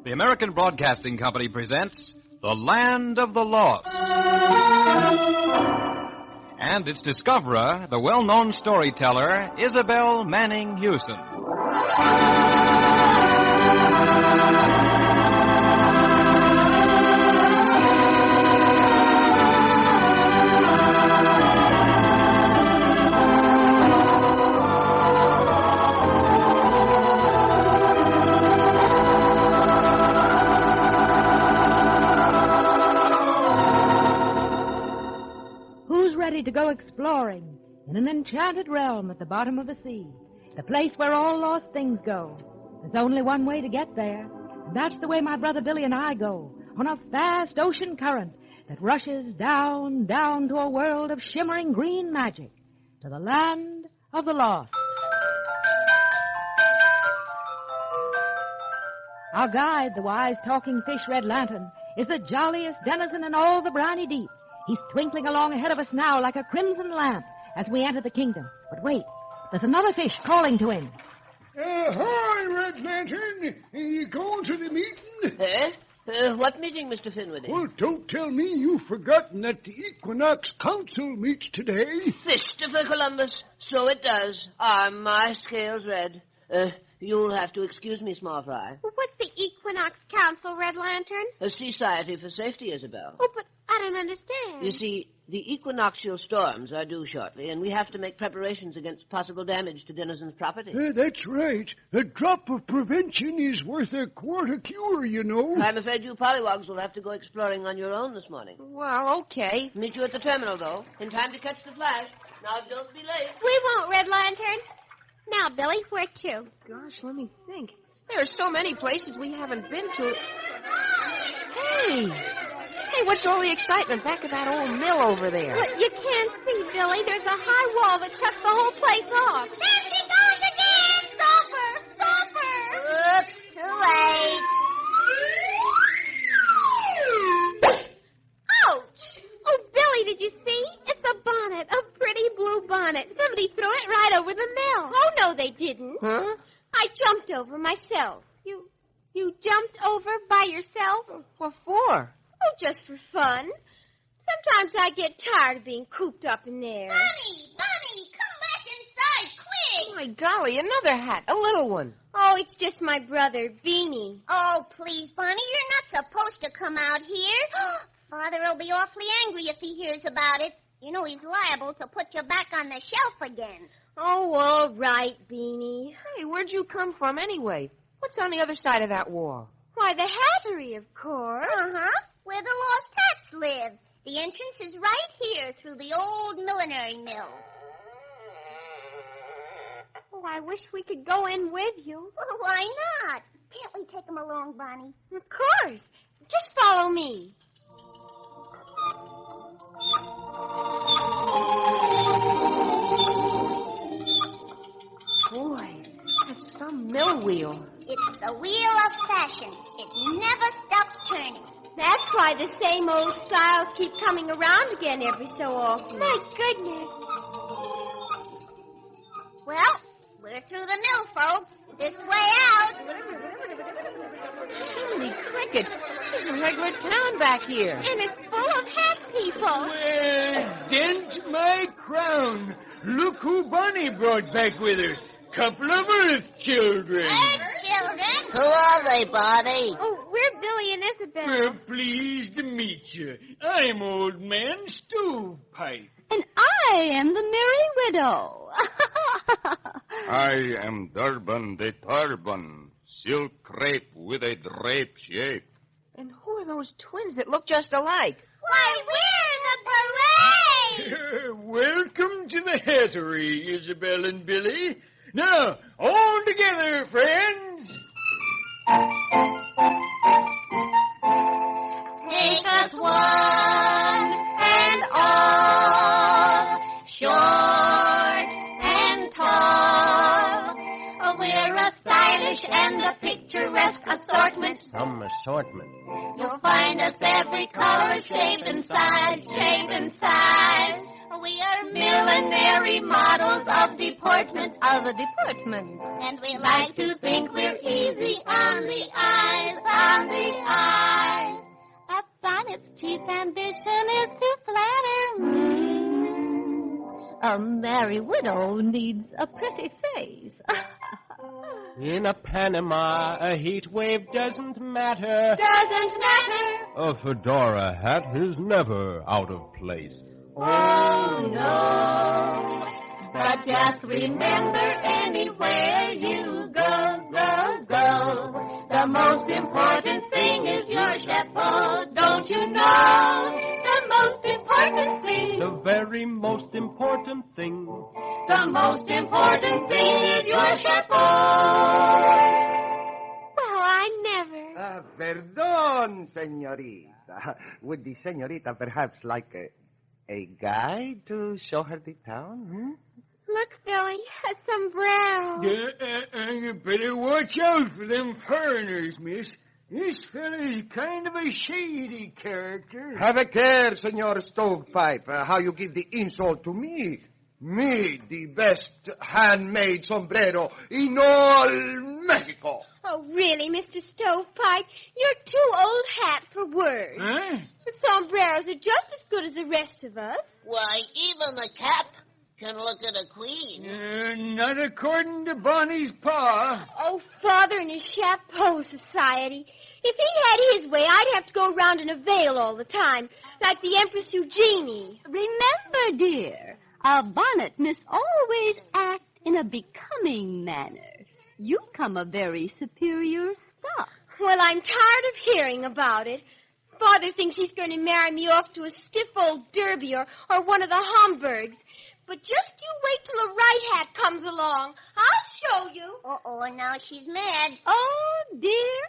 The American Broadcasting Company presents The Land of the Lost. And its discoverer, the well-known storyteller, Isabel Manning Hewson. To go exploring in an enchanted realm at the bottom of the sea, the place where all lost things go. There's only one way to get there, and that's the way my brother Billy and I go, on a fast ocean current that rushes down, down to a world of shimmering green magic, to the land of the lost. Our guide, the wise talking fish Red Lantern, is the jolliest denizen in all the briny deep. He's twinkling along ahead of us now like a crimson lamp as we enter the kingdom. But wait, there's another fish calling to him. Hi, Red Lantern. You going to the meeting? What meeting, Mr. Finwoody? Well, don't tell me you've forgotten that the Equinox Council meets today. Christopher Columbus, so it does. Are my scales red? You'll have to excuse me, Small Fry. Well, what's the Equinox Council, Red Lantern? A Society for Safety, Isabel. Oh, but I don't understand. You see, the equinoctial storms are due shortly, and we have to make preparations against possible damage to denizens' property. That's right. A drop of prevention is worth a quart of cure, you know. I'm afraid you pollywogs will have to go exploring on your own this morning. Well, okay. Meet you at the terminal, though, in time to catch the flash. Now, don't be late. We won't, Red Lantern. Now, Billy, where to? Gosh, let me think. There are so many places we haven't been to. Hey, what's all the excitement back at that old mill over there? Well, you can't see, Billy. There's a high wall that shuts the whole place off. There she goes again! Stop her! Stop her! Oops, too late. Ouch! Oh, Billy, did you see? It's a bonnet, a pretty blue bonnet. Somebody threw it right over the mill. Oh, no, they didn't. Huh? I jumped over myself. You jumped over by yourself? What for? Oh, just for fun. Sometimes I get tired of being cooped up in there. Bunny, come back inside, quick! Oh, my golly, another hat, a little one. Oh, it's just my brother, Beanie. Oh, please, Bunny, you're not supposed to come out here. Father will be awfully angry if he hears about it. You know he's liable to put you back on the shelf again. Oh, all right, Beanie. Hey, where'd you come from anyway? What's on the other side of that wall? Why, the Hattery, of course. Uh-huh, where the lost hats live. The entrance is right here through the old millinery mill. Oh, I wish we could go in with you. Well, why not? Can't we take him along, Bonnie? Of course. Just follow me. Boy, that's some mill wheel. It's the wheel of fashion. It never stops turning. That's why the same old styles keep coming around again every so often. My goodness. Well, we're through the mill, folks. This way out. Jiminy crickets, there's a regular town back here. And it's full of hat people. Well, dent my crown. Look who Bonnie brought back with her. Couple of Earth children. Earth children? Who are they, Bonnie? Oh, we're Billy and Isabel. Well, pleased to meet you. I'm Old Man Stovepipe. And I am the Merry Widow. I am Durban the Turban, silk crepe with a drape shape. And who are those twins that look just alike? Why, we're in the parade! Welcome to the Hattery, Isabel and Billy. Now, all together, friends. Take us one and all, short and tall. We're a stylish and a picturesque assortment. Some assortment. You'll find us every color, shape, and size, we are millinery models of deportment. Of a department. And we like to think we're easy on the eyes, on the eyes. A bonnet's chief ambition is to flatter. A merry widow needs a pretty face. In a Panama, a heat wave doesn't matter. Doesn't matter. A fedora hat is never out of place. Oh, no. But just remember, anywhere you go, go, go, the most important thing is your chapeau. Don't you know? The most important thing. The very most important thing. The most important thing is your chapeau. Well, I never. Perdón, señorita. Would the señorita perhaps like a guide to show her the town? Look, Billy, a sombrero. You better watch out for them foreigners, miss. This fella's kind of a shady character. Have a care, Senor Stovepipe, how you give the insult to me. Me, the best handmade sombrero in all Mexico. Oh, really, Mr. Stovepipe? You're too old hat for words. Huh? The sombreros are just as good as the rest of us. Why, even the cap can look at a queen. Not according to Bonnie's pa. Oh, Father and his chapeau society. If he had his way, I'd have to go around in a veil all the time, like the Empress Eugenie. Remember, dear, a bonnet must always act in a becoming manner. You come of very superior stock. Well, I'm tired of hearing about it. Father thinks he's going to marry me off to a stiff old derby or one of the Homburgs. But just you wait till the right hat comes along. I'll show you. Uh-oh, now she's mad. Oh, dear.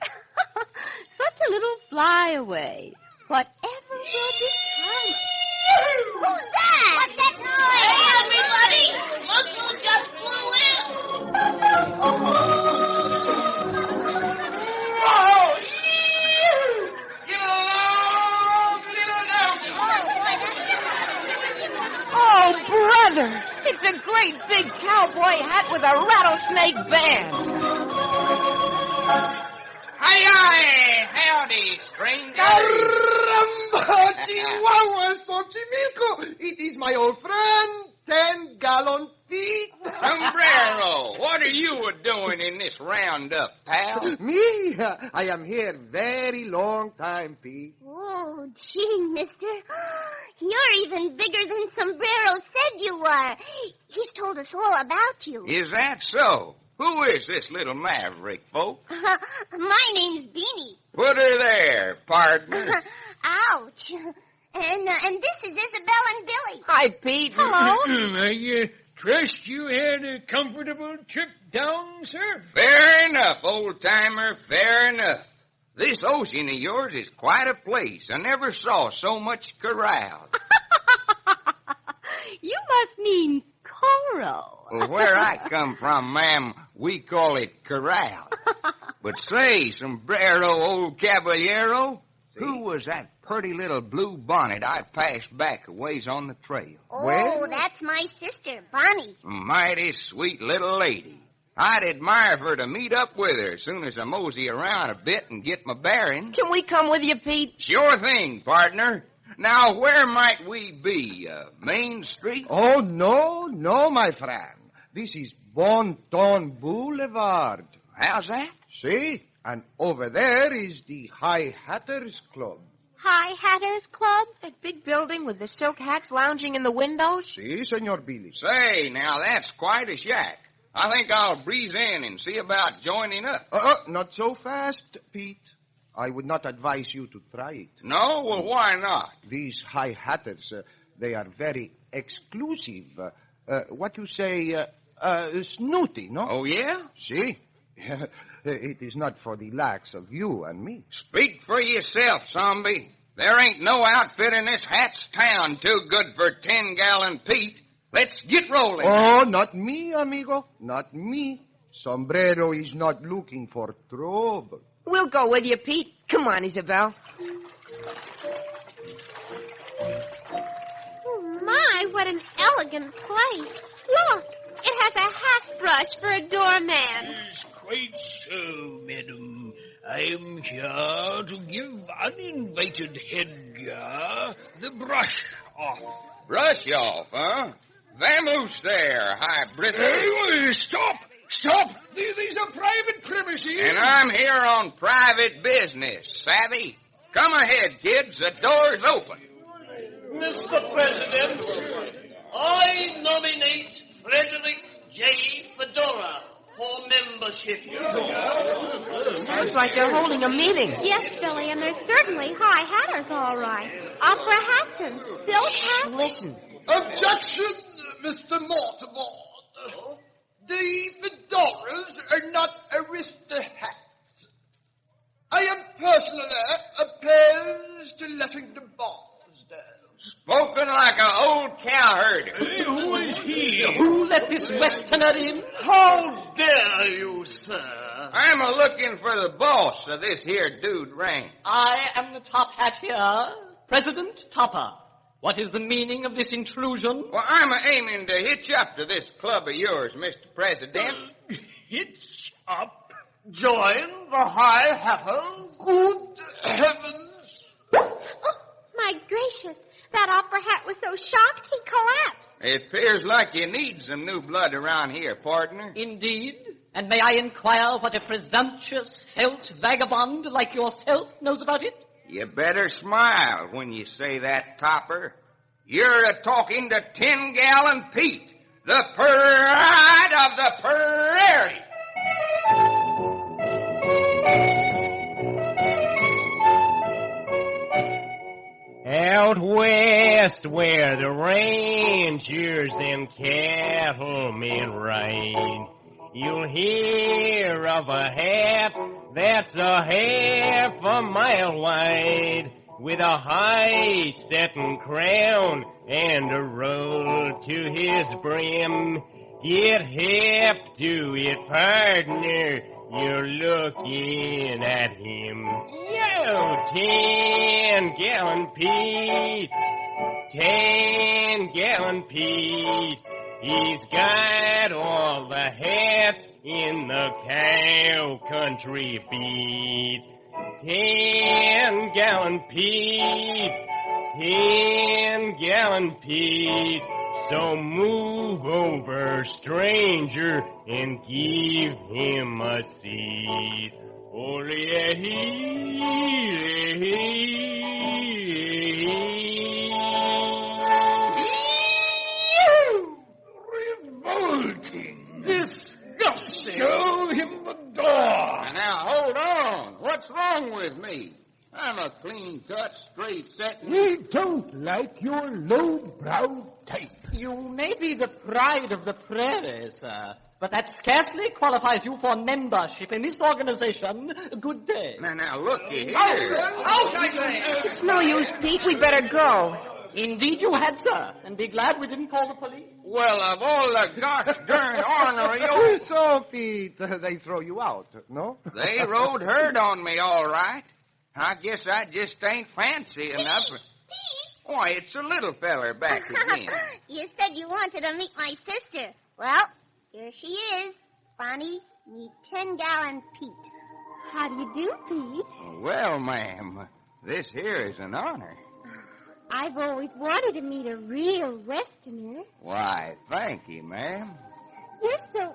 Such a little flyaway. Whatever will become of Who's that? What's that noise? Hey, everybody! Look who just flew in! Oh, get along, little dog. Oh, brother! It's a great big cowboy hat with a rattlesnake band. Hi, howdy, stranger. Caramba, Chihuahua, Xochimilco. It is my old friend, 10-gallon Pete. Sombrero, what are you doing in this roundup, pal? Me? I am here very long time, Pete. Oh, gee, mister. You're even bigger than Sombrero said you are. He's told us all about you. Is that so? Who is this little maverick, folks? My name's Beanie. Put her there, partner. Ouch. And this is Isabel and Billy. Hi, Pete. Hello. I trust you had a comfortable trip down, sir. Fair enough, old-timer, fair enough. This ocean of yours is quite a place. I never saw so much corral. You must mean coral. Well, where I come from, ma'am, we call it corral. But say, Sombrero, old caballero, who was that pretty little blue bonnet I passed back a ways on the trail? Oh, that's my sister, Bonnie. Mighty sweet little lady. I'd admire for to meet up with her as soon as I mosey around a bit and get my bearings. Can we come with you, Pete? Sure thing, partner. Now, where might we be? Main Street? Oh, no, my friend. This is Bon Ton Boulevard. How's that? See? And over there is the High Hatters Club. High Hatters Club? That big building with the silk hats lounging in the windows? See, Senor Billy. Say, now that's quite a shack. I think I'll breeze in and see about joining up. Not so fast, Pete. I would not advise you to try it. No? Well, why not? These High Hatters, they are very exclusive. What you say, snooty, no? Oh, yeah? See? It is not for the likes of you and me. Speak for yourself, zombie. There ain't no outfit in this hat's town too good for 10-gallon Pete. Let's get rolling. Oh, not me, amigo. Not me. Sombrero is not looking for trouble. We'll go with you, Pete. Come on, Isabel. Oh, my, what What an elegant place. Look, it has a hat brush for a doorman. Yes, quite so, madam. I am here to give uninvited headgear the brush off. Brush off, huh? Vamoose there, high bristle. Hey, stop! Stop! These are private premises. And I'm here on private business, savvy? Come ahead, kids. The door's open. Mr. President, I nominate Frederick J. Fedora for membership. Sounds like they're holding a meeting. Yes, Billy, and they're certainly high hatters, all right. Opera hats and silk hats. Listen. Objection, Mr. Mortimer. The fedoras are not arista hats. I am personally opposed to letting the bars down. Spoken like an old cowherd. Hey, who is he? Who let this Westerner in? How dare you, sir? I'm a-looking for the boss of this here dude rank. I am the top hat here, President Topper. What is the meaning of this intrusion? Well, I'm aiming to hitch up to this club of yours, Mr. President. Hitch up? Join the High Hatter? Good heavens! Oh, my gracious. That opera hat was so shocked he collapsed. It appears like you need some new blood around here, partner. Indeed. And may I inquire what a presumptuous felt vagabond like yourself knows about it? You better smile when you say that, Topper. You're a-talking to 10-Gallon Pete, the pride of the prairie. Out west where the rangers and cattlemen ride, you'll hear of a hat that's a half a mile wide, with a high satin crown and a roll to his brim. Get hip to it, partner, you're looking at him. Yo, 10-Gallon Pete, 10-Gallon Pete. He's got all the hats in the cow country beat. 10-Gallon Pete, 10-Gallon Pete. So move over, stranger, and give him a seat. Revolting. Disgusting. Show him the door. Now, hold on. What's wrong with me? I'm a clean-cut, straight-setting... We don't like your low-brow type. You may be the pride of the prairie, sir, but that scarcely qualifies you for membership in this organization. Good day. Now, looky here. It's no use, Pete. We better go. Indeed you had, sir, and be glad we didn't call the police. Well, of all the gosh darn ornery... So, Pete, they throw you out, no? They rode herd on me, all right. I guess I just ain't fancy enough. Why, it's a little feller back again. You said you wanted to meet my sister. Well, here she is. Bonnie, meet 10-Gallon Pete. How do you do, Pete? Well, ma'am, this here is an honor. I've always wanted to meet a real Westerner. Why, thank you, ma'am. You're so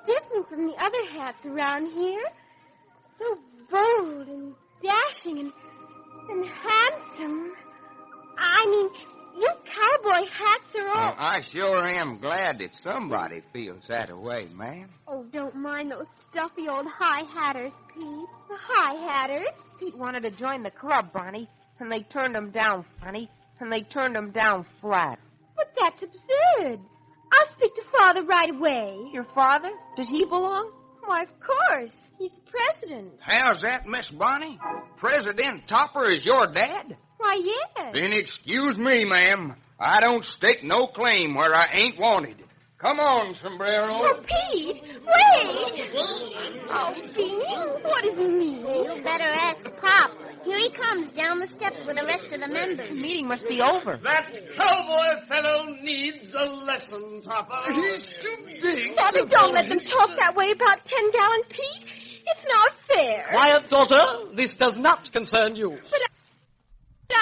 different from the other hats around here. So bold and dashing and handsome. I mean, you cowboy hats are all... I sure am glad that somebody feels that way, ma'am. Oh, don't mind those stuffy old high hatters, Pete. The high hatters. Pete wanted to join the club, Bonnie, and they turned him down, Bonnie, and they turned him down flat. But that's absurd. I'll speak to Father right away. Your father? Does he belong? Why, of course. He's president. How's that, Miss Bonnie? President Topper is your dad? Why, yes. Then excuse me, ma'am. I don't stake no claim where I ain't wanted. Come on, Sombrero. Oh, Pete, wait. Oh, Pete, what does he mean? You better ask Pop. Here he comes down the the steps with the rest of the members. The meeting must be over. That cowboy fellow needs a lesson, Topper. He's too big. Father, don't let them talk that way about 10-gallon Pete. It's not fair. Quiet, daughter. This does not concern you.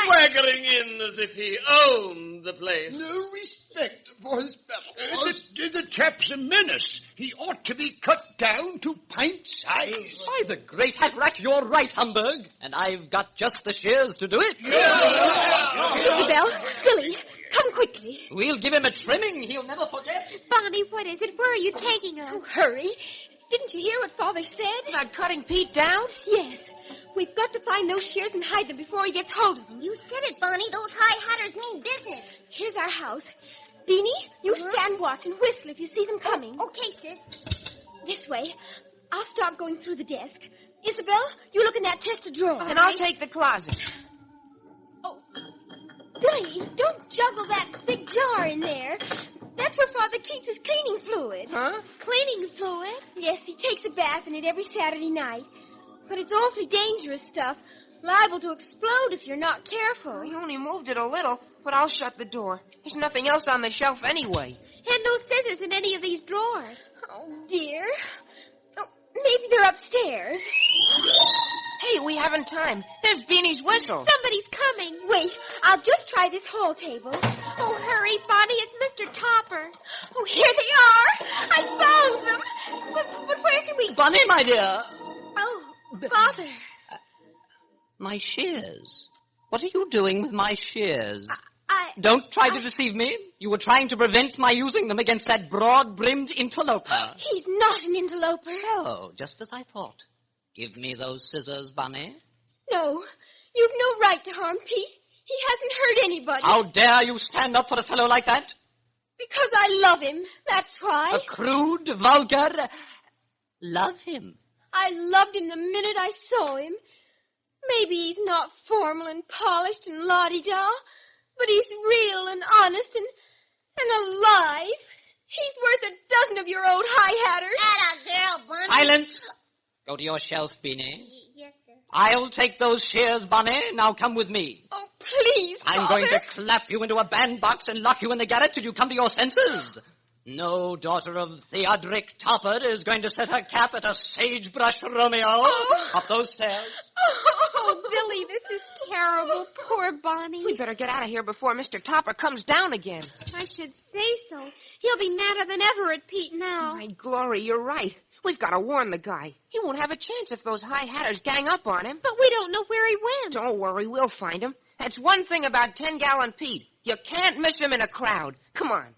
Swaggering in as if he owned the place. No respect for his fellows. The chap's a menace. He ought to be cut down to pint size. By the great Hatrack, you're right, Hamburg. And I've got just the shears to do it. Isabel, Billy, come quickly. We'll give him a trimming he'll never forget. Bonnie, what is it? Where are you taking us? Oh, hurry. Didn't you hear what Father said? About cutting Pete down? Yes. We've got to find those shears and hide them before he gets hold of them. You said it, Bonnie. Those high hatters mean business. Here's our house. Beanie, you stand watch and whistle if you see them coming. Okay, sis. This way. I'll start going through the desk. Isabel, you look in that chest of drawers. And I'll take the closet. Oh, Billy, don't juggle that big jar in there. That's where Father keeps his cleaning fluid. Huh? Cleaning fluid? Yes, he takes a bath in it every Saturday night. But it's awfully dangerous stuff. Liable to explode if you're not careful. We only moved it a little, but I'll shut the door. There's nothing else on the shelf anyway. And no scissors in any of these drawers. Oh, dear. Oh, maybe they're upstairs. Hey, we haven't time. There's Beanie's whistle. Somebody's coming. Wait, I'll just try this hall table. Oh, hurry, Bonnie. It's Mr. Topper. Oh, here they are. I found them. But where can we... Bonnie, my dear. Oh, Father. My shears. What are you doing with my shears? Don't try to deceive me. You were trying to prevent my using them against that broad-brimmed interloper. He's not an interloper. So, just as I thought. Give me those scissors, Bonnie. No, you've no right to harm Pete. He hasn't hurt anybody. How dare you stand up for a fellow like that? Because I love him, that's why. A crude, vulgar... Love him. I loved him the minute I saw him. Maybe he's not formal and polished and la-di-da, but he's real and honest and alive. He's worth a dozen of your old high-hatters. Atta girl, Bonnie. Silence! Go to your shelf, Beanie. Yes, sir. I'll take those shears, Bonnie. Now come with me. Oh, please, I'm Father. going to clap you into a bandbox and lock you in the garret till you come to your senses. No daughter of Theodoric Topper is going to set her cap at a sagebrush Romeo. Up those stairs. Oh, Billy, this is terrible. Poor Bonnie. We better get out of here before Mr. Topper comes down again. I should say so. He'll be madder than ever at Pete now. My glory, you're right. We've got to warn the guy. He won't have a chance if those high hatters gang up on him. But we don't know where he went. Don't worry, we'll find him. That's one thing about 10-gallon Pete. You can't miss him in a crowd. Come on.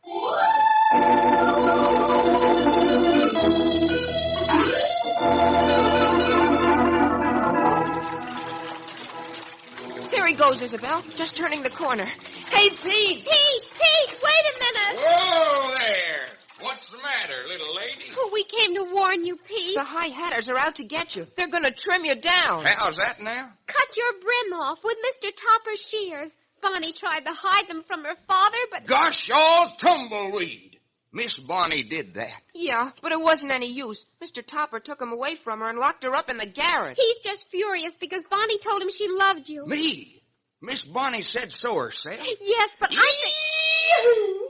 There he goes, Isabel. Just turning the corner. Hey, Pete! Pete, wait a minute. Whoa there! What's the matter, little lady? Oh, we came to warn you, Pete. The high hatters are out to get you. They're going to trim you down. How's that now? Cut your brim off with Mr. Topper's shears. Bonnie tried to hide them from her father, but... Gosh, all tumbleweed! Miss Bonnie did that. Yeah, but it wasn't any use. Mr. Topper took them away from her and locked her up in the garret. He's just furious because Bonnie told him she loved you. Me? Miss Bonnie said so herself. Yes, but I think...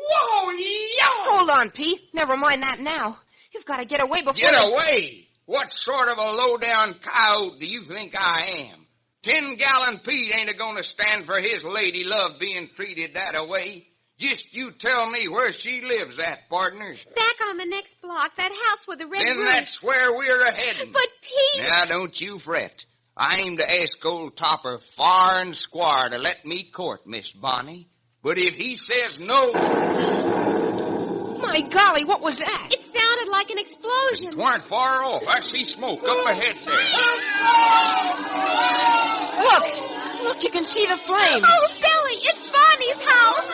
Whoa, yo! Hold on, Pete. Never mind that now. You've got to get away before... Get away? What sort of a low-down coyote do you think I am? 10-gallon Pete ain't a-gonna stand for his lady love being treated that-a-way. Just you tell me where she lives at, partners. Back on the next block, that house with the red Then roof. that's where we're a-heading. But, Pete... Now, don't you fret. I aim to ask old Topper far and square to let me court Miss Bonnie. But if he says no... My golly, what was that? It sounded like an explosion. It weren't far off. I see smoke up ahead there. Look, you can see the flames. Oh, Billy, it's Bonnie's house.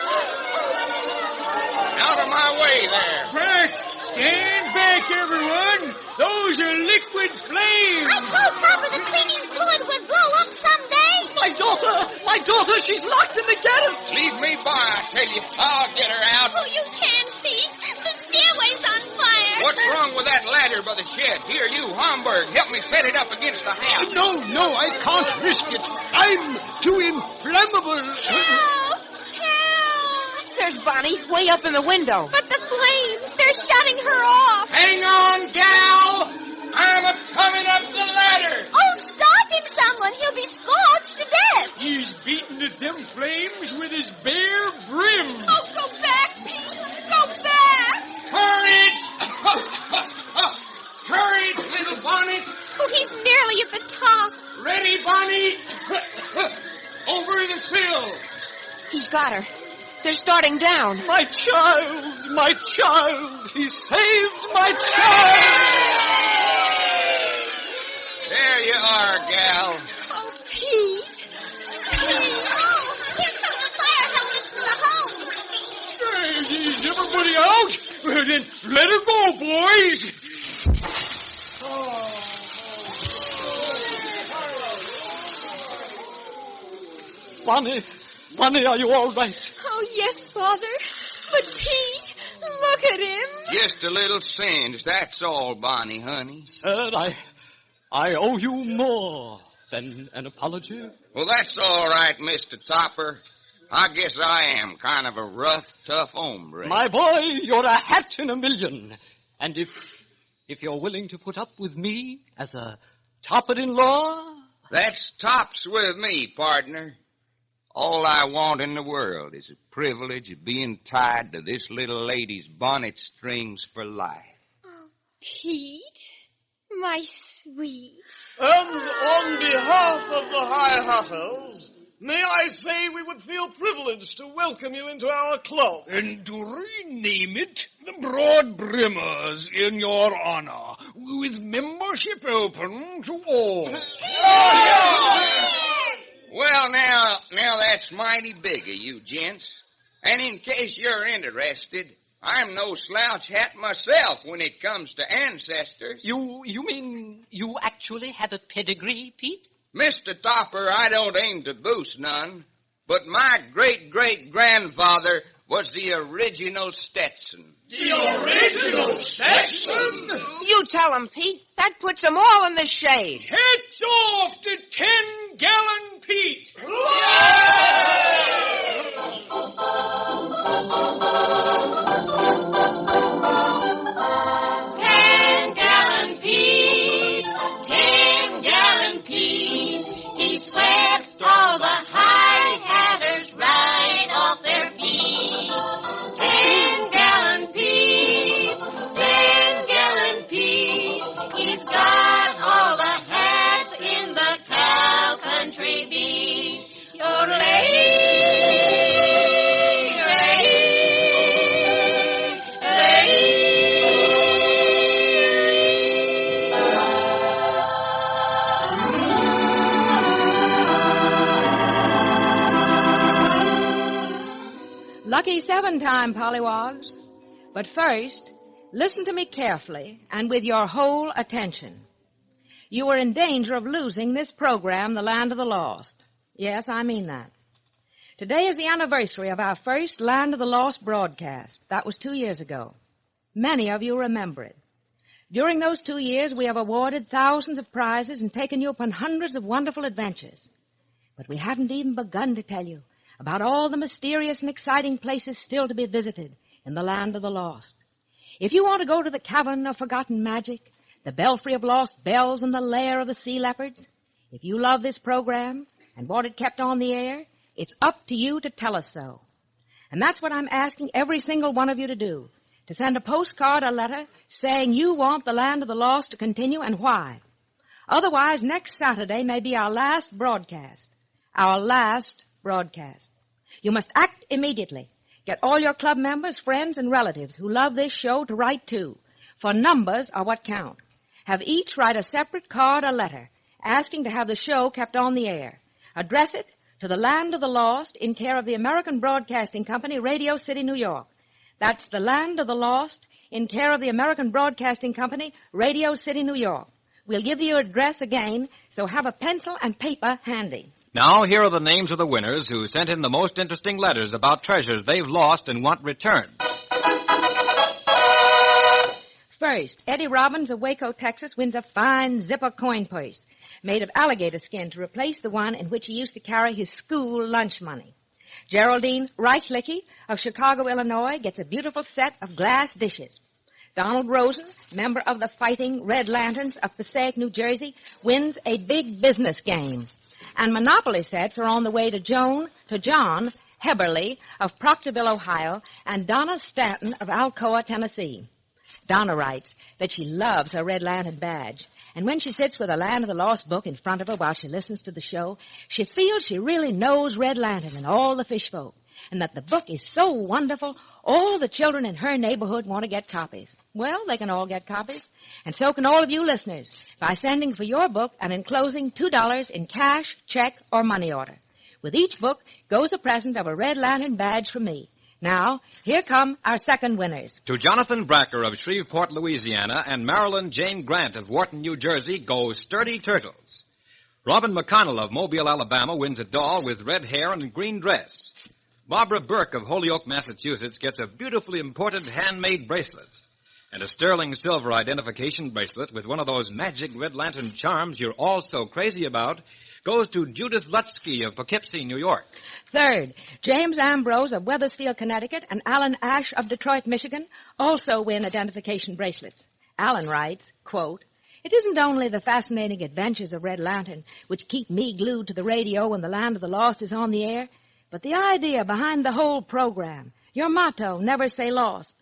Out of my way there. Back! Stand back, everyone! Those are liquid flames! I told Papa the cleaning fluid would blow up someday. My daughter, she's locked in the garret. Leave me by, I tell you. I'll get her out. Oh, you can, Pete. The stairway's on fire. What's wrong with that ladder by the shed? Here, you, Homburg, help me set it up against the house. No, I can't risk it. I'm too inflammable. Help! Help! There's Bonnie, way up in the window. But the flames, they're shutting her off. Hang on, gal. I'm a-coming up the ladder. Oh, stop him, someone. He'll be scorched to death. He's beating at them flames with his bare brim. Oh, go back, Pete. Go back. Courage! Courage, little Bonnie. Oh, he's nearly at the top. Ready, Bonnie? Over the sill. He's got her. They're starting down. My child! My child! He saved my child! There you are, gal. Oh, Pete. Pete. Oh, here comes the fire hoses to the home. Hey, is everybody out? Well, then let her go, boys. Bonnie, are you all right? Oh, yes, Father. But Pete, look at him. Just a little singed, that's all, Bonnie, honey. Sir, I owe you more than an apology. Well, that's all right, Mr. Topper. I guess I am kind of a rough, tough hombre. My boy, you're a hat in a million. And if you're willing to put up with me as a topper-in-law... That's tops with me, partner. All I want in the world is a privilege of being tied to this little lady's bonnet strings for life. Oh, Pete, my sweet. And on behalf of the High Hatters, may I say we would feel privileged to welcome you into our club. And to rename it the Broad Brimmers in your honor, with membership open to all. Well, now that's mighty big of you, gents. And in case you're interested, I'm no slouch hat myself when it comes to ancestors. You mean you actually have a pedigree, Pete? Mr. Topper, I don't aim to boast none, but my great-great-grandfather was the original Stetson. The original Stetson? You tell him, Pete. That puts them all in the shade. Heads off to 10-gallon Pete. He swept all the high hatters right off their feet. 10-gallon Pete, 10-gallon Pete. He's got all the hats in the cow country beat. Your Lucky 7-time, Pollywogs. But first, listen to me carefully and with your whole attention. You are in danger of losing this program, The Land of the Lost. Yes, I mean that. Today is the anniversary of our first Land of the Lost broadcast. That was 2 years ago. Many of you remember it. During those 2 years, we have awarded thousands of prizes and taken you upon hundreds of wonderful adventures. But we haven't even begun to tell you about all the mysterious and exciting places still to be visited in the Land of the Lost. If you want to go to the Cavern of Forgotten Magic, the Belfry of Lost Bells, and the Lair of the Sea Leopards, if you love this program and want it kept on the air, it's up to you to tell us so. And that's what I'm asking every single one of you to do, to send a postcard or letter saying you want the Land of the Lost to continue and why. Otherwise, next Saturday may be our last broadcast. Our last broadcast. You must act immediately. Get all your club members, friends, and relatives who love this show to write too, for numbers are what count. Have each write a separate card or letter asking to have the show kept on the air. Address it to the Land of the Lost in care of the American Broadcasting Company, Radio City, New York. That's the Land of the Lost in care of the American Broadcasting Company, Radio City, New York. We'll give you your address again, so have a pencil and paper handy. Now, here are the names of the winners who sent in the most interesting letters about treasures they've lost and want returned. First, Eddie Robbins of Waco, Texas, wins a fine zipper coin purse. made of alligator skin to replace the one in which he used to carry his school lunch money. Geraldine Reichlicke of Chicago, Illinois, gets a beautiful set of glass dishes. Donald Rosen, member of the Fighting Red Lanterns of Passaic, New Jersey, wins a big business game. And Monopoly sets are on the way to John Heberly of Proctorville, Ohio, and Donna Stanton of Alcoa, Tennessee. Donna writes that she loves her Red Lantern badge, and when she sits with a Land of the Lost book in front of her while she listens to the show, she feels she really knows Red Lantern and all the fish folk, and that the book is so wonderful, all the children in her neighborhood want to get copies. Well, they can all get copies, and so can all of you listeners, by sending for your book and enclosing $2 in cash, check, or money order. With each book goes a present of a Red Lantern badge from me. Now, here come our second winners. To Jonathan Bracker of Shreveport, Louisiana, and Marilyn Jane Grant of Wharton, New Jersey, go Sturdy Turtles. Robin McConnell of Mobile, Alabama, wins a doll with red hair and a green dress. Barbara Burke of Holyoke, Massachusetts, gets a beautifully imported handmade bracelet. And a sterling silver identification bracelet with one of those magic Red Lantern charms you're all so crazy about goes to Judith Lutsky of Poughkeepsie, New York. Third, James Ambrose of Weathersfield, Connecticut, and Alan Ash of Detroit, Michigan, also win identification bracelets. Alan writes, quote, "It isn't only the fascinating adventures of Red Lantern which keep me glued to the radio when the Land of the Lost is on the air, but the idea behind the whole program, your motto, never say lost.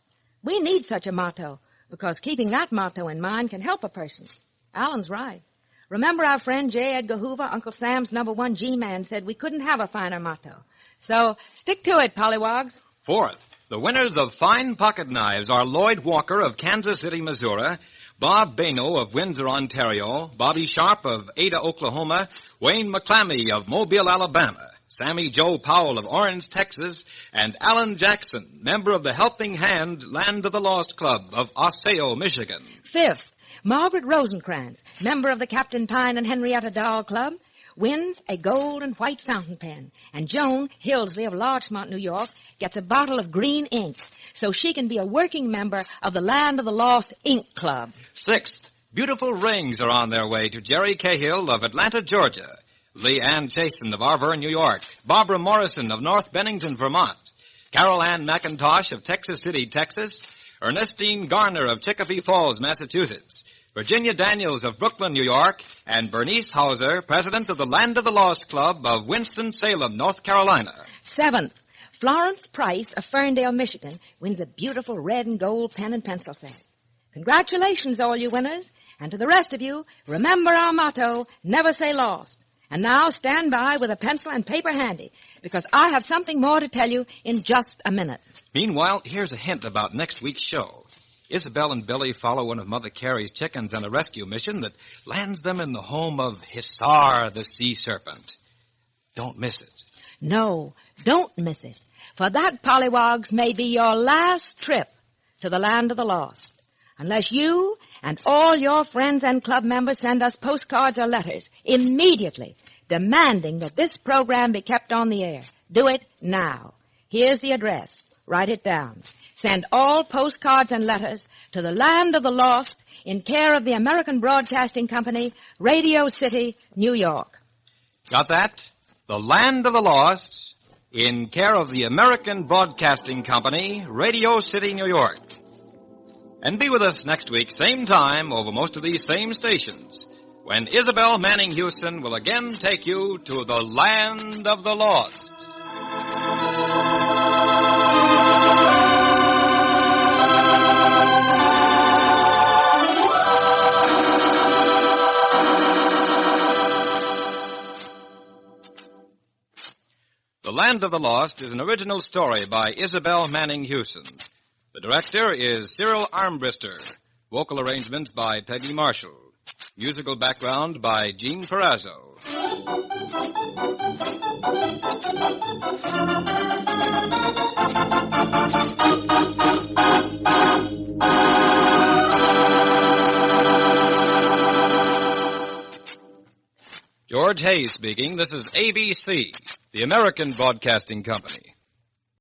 We need such a motto, because keeping that motto in mind can help a person." Alan's right. Remember our friend J. Edgar Hoover, Uncle Sam's #1 G-Man, said we couldn't have a finer motto. So stick to it, Pollywogs. Fourth, the winners of fine pocket knives are Lloyd Walker of Kansas City, Missouri, Bob Bano of Windsor, Ontario, Bobby Sharp of Ada, Oklahoma, Wayne McClammy of Mobile, Alabama, Sammy Joe Powell of Orange, Texas, and Alan Jackson, member of the Helping Hand Land of the Lost Club of Osseo, Michigan. Fifth, Margaret Rosencrantz, member of the Captain Pine and Henrietta Doll Club, wins a gold and white fountain pen. And Joan Hillsley of Larchmont, New York, gets a bottle of green ink so she can be a working member of the Land of the Lost Ink Club. Sixth, beautiful rings are on their way to Jerry Cahill of Atlanta, Georgia, Lee Ann Chasen of Arverne, New York, Barbara Morrison of North Bennington, Vermont, Carol Ann McIntosh of Texas City, Texas, Ernestine Garner of Chicopee Falls, Massachusetts, Virginia Daniels of Brooklyn, New York, and Bernice Hauser, president of the Land of the Lost Club of Winston-Salem, North Carolina. Seventh, Florence Price of Ferndale, Michigan, wins a beautiful red and gold pen and pencil set. Congratulations, all you winners. And to the rest of you, remember our motto, never say lost. And now stand by with a pencil and paper handy, because I have something more to tell you in just a minute. Meanwhile, here's a hint about next week's show. Isabel and Billy follow one of Mother Carey's chickens on a rescue mission that lands them in the home of Hissar the sea serpent. Don't miss it. No, don't miss it. For that, Pollywogs, may be your last trip to the Land of the Lost. Unless you and all your friends and club members send us postcards or letters immediately demanding that this program be kept on the air. Do it now. Here's the address. Write it down. Send all postcards and letters to the Land of the Lost in care of the American Broadcasting Company, Radio City, New York. Got that? The Land of the Lost in care of the American Broadcasting Company, Radio City, New York. And be with us next week, same time, over most of these same stations, when Isabel Manning Houston will again take you to the Land of the Lost. The Land of the Lost is an original story by Isabel Manning Houston. The director is Cyril Armbruster. Vocal arrangements by Peggy Marshall. Musical background by Gene Perazzo. George Hayes speaking. This is ABC, the American Broadcasting Company.